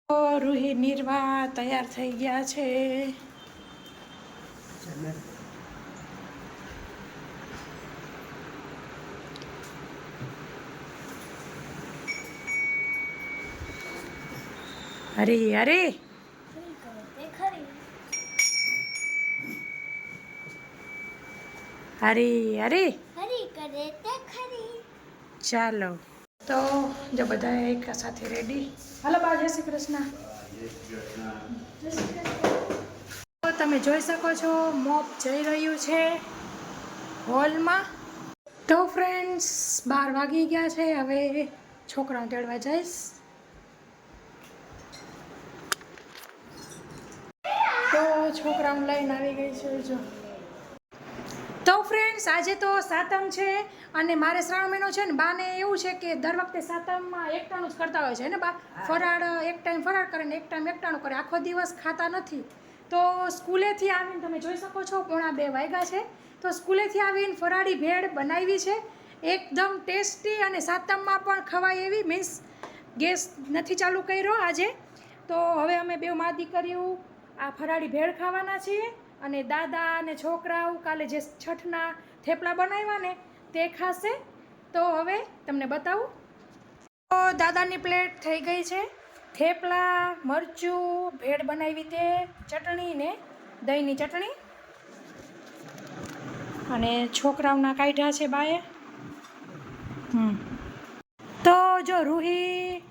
રૂહી નિર્વા તૈયાર થઈ ગયા છે. અરે અરે અરે અરે ચાલો તો જો બધા એક સાથે રેડી. હાલો બા, જય શ્રી કૃષ્ણ. તો તમે જોઈ શકો છો મોપ જઈ રહ્યું છે હોલમાં. તો ફ્રેન્ડ્સ 12 વાગી ગયા છે. હવે છોકરાઓ તેડવા જઈશ. તો છોકરાઓને લઈને આવી ગઈ છે. જો તો ફ્રેન્ડ્સ આજે તો સાતમ છે અને મારે શ્રાવણ મહિનો છે ને બાને એવું છે કે દર વખતે સાતમમાં એકટાણું જ કરતા હોય છે ને બા. ફરાળ એક ટાઈમ ફરાળ કરે ને એક ટાઈમ એકટાણું કરે, આખો દિવસ ખાતા નથી. તો સ્કૂલેથી આવીને તમે જોઈ શકો છો 1:45 વાગ્યા છે. તો સ્કૂલેથી આવીને ફરાળી ભેળ બનાવી છે, એકદમ ટેસ્ટી અને સાતમમાં પણ ખવાય એવી. મીન્સ ગેસ નથી ચાલુ કર્યો આજે. તો હવે અમે બે મા દીકરીઓ આ ફરાળી ભેળ ખાવાના છીએ અને દાદા અને છોકરાઓ કાલે જે છઠના થેપલા બનાવ્યા ને તે ખાશે. તો હવે તમને બતાવું. તો દાદાની પ્લેટ થઈ ગઈ છે. થેપલા, મરચું, ભેળ બનાવી તે, ચટણી ને દહીંની ચટણી, અને છોકરાઓના કાઢ્યા છે બાએ. તો જો રૂહી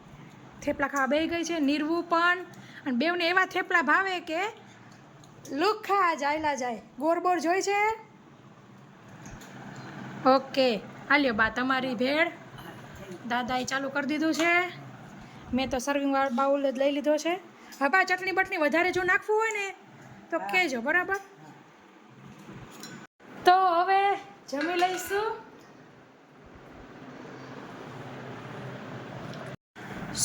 થેપલા ખાવા બેસી ગઈ છે, નીરવું પણ. અને બેવને એવા થેપલા ભાવે કે લુખા જાયલા જાય. ગોરબોર જોઈ છે. ઓકે હાલ્યો બા, તમારી ભેળ દાદાએ ચાલુ કરી દીધું છે. મેં તો સર્વિંગ બાઉલ જ લઈ લીધો છે. હવે બા ચટણી બટણી વધારે જો નાખવું હોય ને તો કહેજો, બરાબર? તો હવે જમી લઈશું.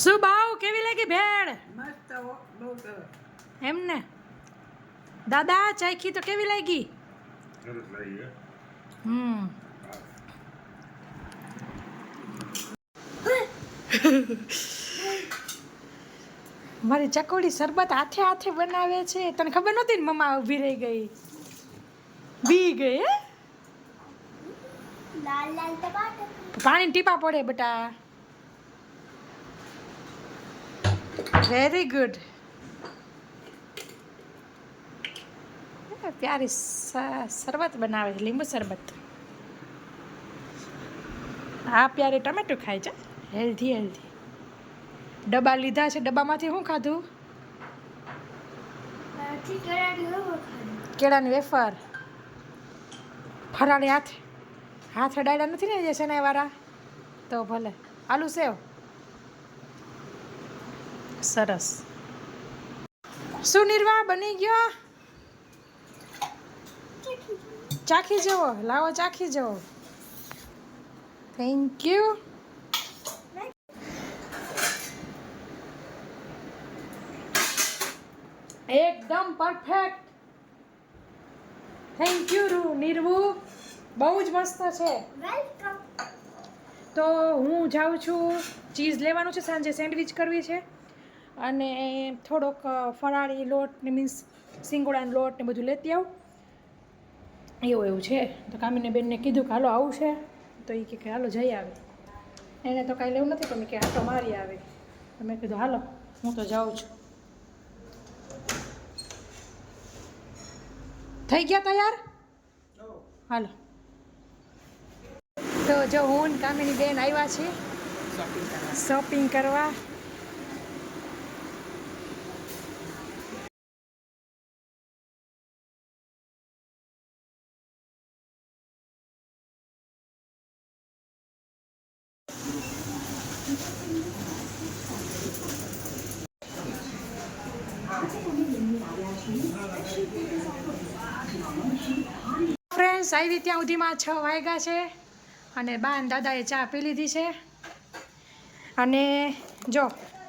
શું બાઉ, કેવી લાગી ભેળ? મસ્ત હો, બહુ સરસ. એમ ને દાદા ચાખી તો કેવી લાગી? મારી ચકોડી શરબત હાથે હાથે બનાવે છે. તને ખબર નહોતી ને મમ્મા ઊભી રહી ગઈ, બી ગઈ. હે પાણી ટીપા પડે બેટા. Very good. પ્યારી શરબત બનાવે છે, લીંબુ શરબત. આ પ્યારે ટમેટું ખાય છે. Healthy healthy. ડબ્બા લીધા છે. ડબ્બામાંથી શું ખાધું? કેળાની વેફર. ફરાળી હાથ અડાડ્યા નથી ને જે શેનાવાળા? તો ભલે. આલુ સેવ સરસ. શું નિર્વા બની ગયો? ચાખી જવો. લાવો ચાખી જવો. Thank you. એકદમ પરફેક્ટ. થેન્ક યુ નિર્વું, બહુ જ મસ્ત છે. તો હું જાઉં છું. ચીઝ લેવાનું છે, સાંજે સેન્ડવિચ કરવી છે, અને થોડોક ફરાળી લોટ ને મીન્સ સિંગોડાનો લોટ ને બધું લેતી આવું. એવું છે. તો કામીને બેનને કીધું કે હાલો આવું છે. તો એ કે હાલો જઈ આવે. એને તો કાંઈ લેવું નથી, પણ કે આટો મારી આવે. તો મેં કીધું હાલો હું તો જાઉં છું. થઈ ગયા તૈયાર? હાલો. તો જો હું ને કામિની બેન આવ્યા છીએ શોપિંગ કરવા. ફ્રેન્ડ્સ આવી ત્યાં સુધીમાં 6 વાગ્યા છે અને બા અને દાદાએ ચા પી લીધી છે. અને જો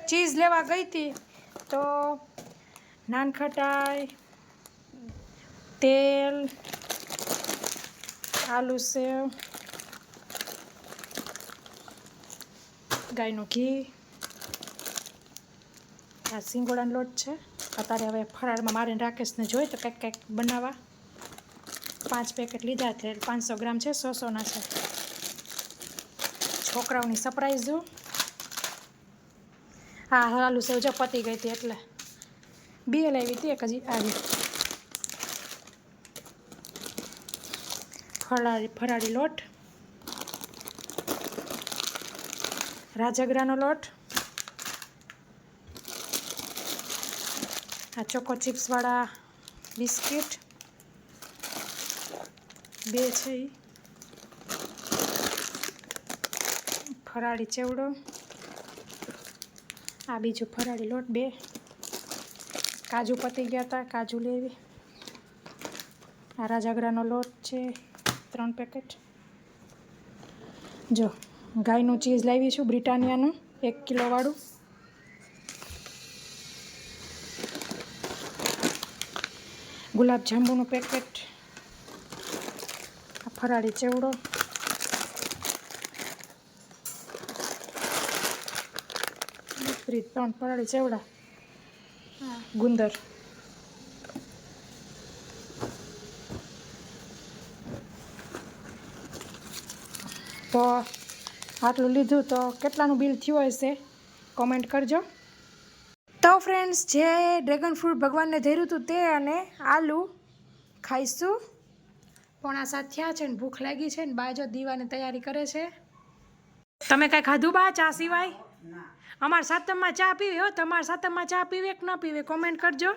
ચીઝ લેવા ગઈ હતી તો નાનખટાઈ, તેલ, આલુ સેવ, ગાયનું ઘી, આ સિંગોડાનો લોટ છે. અત્યારે હવે ફરાળમાં મારીને રાકેશને જોઈ તો કંઈક બનાવવા 5 પેકેટ લીધા છે. 500 ગ્રામ છે, 100ના છે. છોકરાઓની સરપ્રાઈઝ જો. હા આલુ સેવ જો પતી ગઈ હતી એટલે 2 લાવી હતી, એક હજી આવી. ફરાળી લોટ, રાજગરાનો લોટ, આ ચોકો ચિપ્સવાળા બિસ્કિટ 2 છે. ફરાળી ચેવડો, આ બીજું ફરાળી લોટ 2. કાજુ પતી ગયા હતા, કાજુ લેવી. આ રાજગરાનો લોટ છે 3 પેકેટ. જો ગાયનું ચીઝ લાવી છું બ્રિટાનિયાનું 1 કિલો વાળું. ગુલાબ જાંબુનું પેકેટ. આ ફરાળી ચેવડો, ત્રણ ફરાળી ચેવડા. ગુંદર, તો આટલું લીધું તો કેટલાનું બિલ થયું હશે કોમેન્ટ કરજો. તો ફ્રેન્ડ્સ, જે ડ્રેગન ફ્રૂટ ભગવાનને ધર્યું હતું તે અને આલુ ખાઈશું. 6:45 થયા છે ને ભૂખ લાગી છે ને બાજો દીવાની તૈયારી કરે છે. તમે કાંઈ ખાધું બા ચા સિવાય? અમારા સાતમમાં ચા પીવી હો. તમારા સાતમમાં ચા પીવે કે ન પીવે કોમેન્ટ કરજો.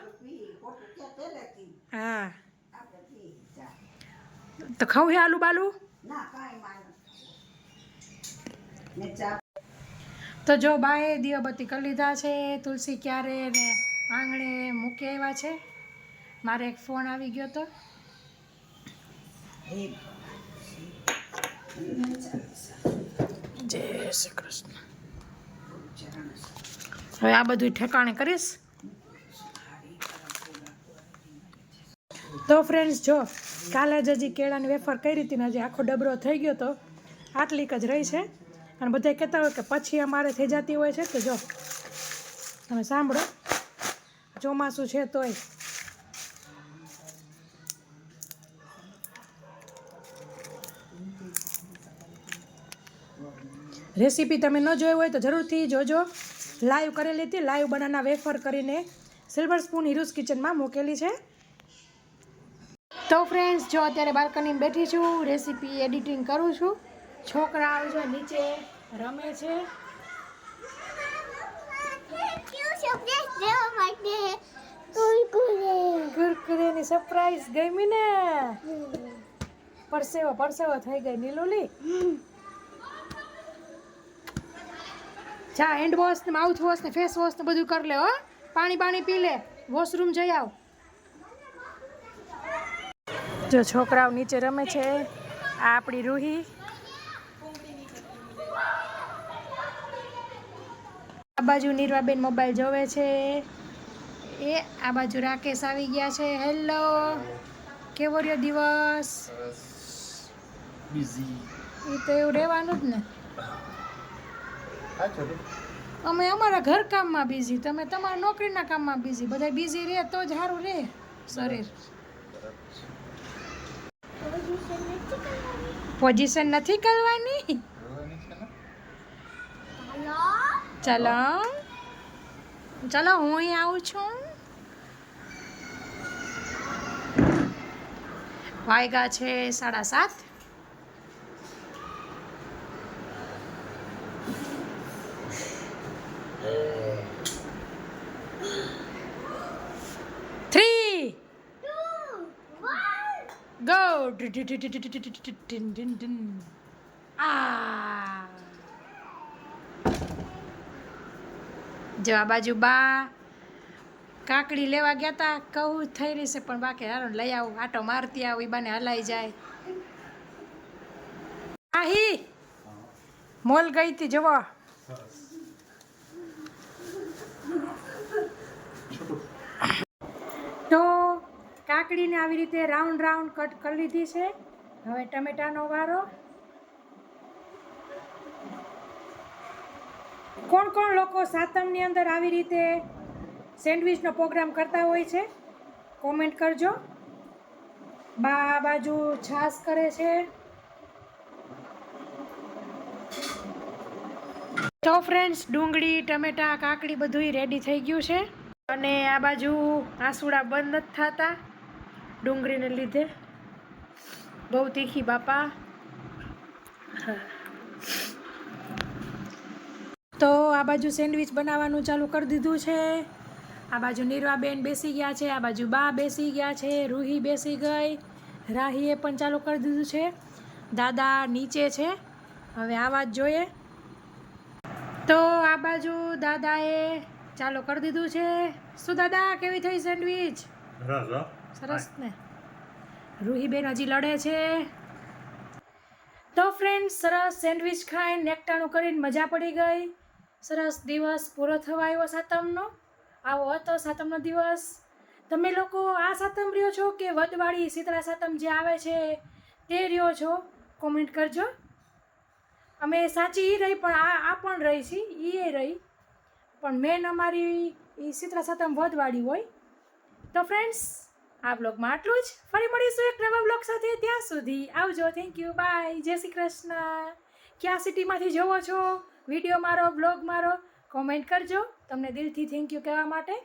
હા તો ખાવ હે આલુ બાલુ? તો જો બાએ દીવાબત્તી કરી લીધા છે. તુલસી ક્યારે ને આંગણે મૂકી આવ્યા છે. મારે એક ફોન આવી ગયો હતો. જય શ્રી કૃષ્ણ. હવે આ બધું ઠેકાણે કરીશ. તો ફ્રેન્ડ્સ, જો કાલે જ હજી કેળાની વેફર કરી હતી ને હજી આખો ડબરો થઈ ગયો તો આટલીક જ રહી છે. અને બધા કહેતા હોય કે પછી અમારે થઈ જતી હોય છે. તો જો તમે સાંભળો, ચોમાસું છે તોય રેસીપી તમે ન જોઈ હોય તો જરૂરથી જોજો. લાઈવ કરેલી હતી, લાઈવ બનાના વેફર કરીને સિલ્વર સ્પૂન હીરોઝ કિચનમાં મૂકેલી છે. તો ફ્રેન્ડ્સ, જો અત્યારે બાલ્કનીમાં બેઠી છું, રેસીપી એડિટિંગ કરું છું. છોકરા જો નીચે રમે છે. કુરકુરેની સરપ્રાઈઝ ગમી ને? પરસેવો થઈ ગઈ નીલુલી. જા હેન્ડ વોશ ને માઉથ વોશ ને ફેસ વોશ ને બધું કરી લે હો. પાણી પી લે, વોશરૂમ જઈ આવ. જો છોકરાઓ નીચે રમે છે. આ આપણી રૂહી. આ બાજુ નીરવાબેન મોબાઈલ જોવે છે. આ બાજુ રાકેશ આવી ગયા છે. હેલો, કેવો રહ્યો દિવસ? એ તો એવું રહેવાનું જ ને. અમે અમારા ઘર કામમાં બિઝી, તમે તમારા નોકરીના કામમાં બિઝી. બધા બિઝી રહે તો જ સારું રહે શરીર. પોઝિશન નથી કરવાની. ચલો હું અહીં આવું છું. વાગ્યા છે 7:30. Go! જો આ બાજુ બા કાકડી લેવા ગયા તા. કહું થઈ રહી છે પણ બાકી હારો લઈ આવું, આટો મારતી આવું, એ બાને હલાઈ જાય. આહી મોલ ગઈ હતી જવો. તો કાકડીને આવી રીતે રાઉન્ડ કટ કરી લીધી છે. હવે ટમેટાનો વારો. કોણ લોકો સાતમની અંદર આવી રીતે સેન્ડવિચનો પ્રોગ્રામ કરતા હોય છે. કોમેન્ટ કરજો. બા આ બાજુ છાશ કરે છે. તો ફ્રેન્ડ્સ, ડુંગળી, ટમેટા, કાકડી બધુંય રેડી થઈ ગયું છે. અને આ બાજુ આસુડા બંધ નથી થતા ડુંગળીને લીધે. બહુ તીખી બાપા. તો આ બાજુ સેન્ડવિચ બનાવવાનું ચાલુ કરી દીધું છે. આ બાજુ નીરવાબેન બેસી ગયા છે, આ બાજુ બા બેસી ગયા છે, રૂહી બેસી ગઈ, રાહીએ પણ ચાલુ કરી દીધું છે. દાદા નીચે છે, હવે આવા જ જોઈએ. તો આ બાજુ દાદાએ ચાલુ કરી દીધું છે. શું દાદા, કેવી થઈ સેન્ડવિચ? સરસ ને. રૂહીબેન હજી લડે છે. તો ફ્રેન્ડ્સ, સરસ સેન્ડવિચ ખાઈને એકટાણું કરીને મજા પડી ગઈ. સરસ દિવસ પૂરો થવા આવ્યો સાતમનો. આવો હતો સાતમનો દિવસ. તમે લોકો આ સાતમ રહ્યો છો કે વદવાળી શીતળા સાતમ જે આવે છે તે રહ્યો છો? કોમેન્ટ કરજો. અમે સાચી એ રહી પણ આ પણ રહી છે, એ રહી, પણ મેન અમારી એ શીતળા સાતમ વદવાળી હોય. તો ફ્રેન્ડ્સ, આ બ્લોગમાં આટલું જ. ફરી મળીશું એક નવા બ્લોગ સાથે. ત્યાં સુધી આવજો. થેન્ક યુ, બાય, જય શ્રી કૃષ્ણ. ક્યાં સિટીમાંથી જોવો છો વિડીયો મારો, બ્લોગ મારો, કોમેન્ટ કરજો. તમને દિલથી થેન્ક યુ કહેવા માટે.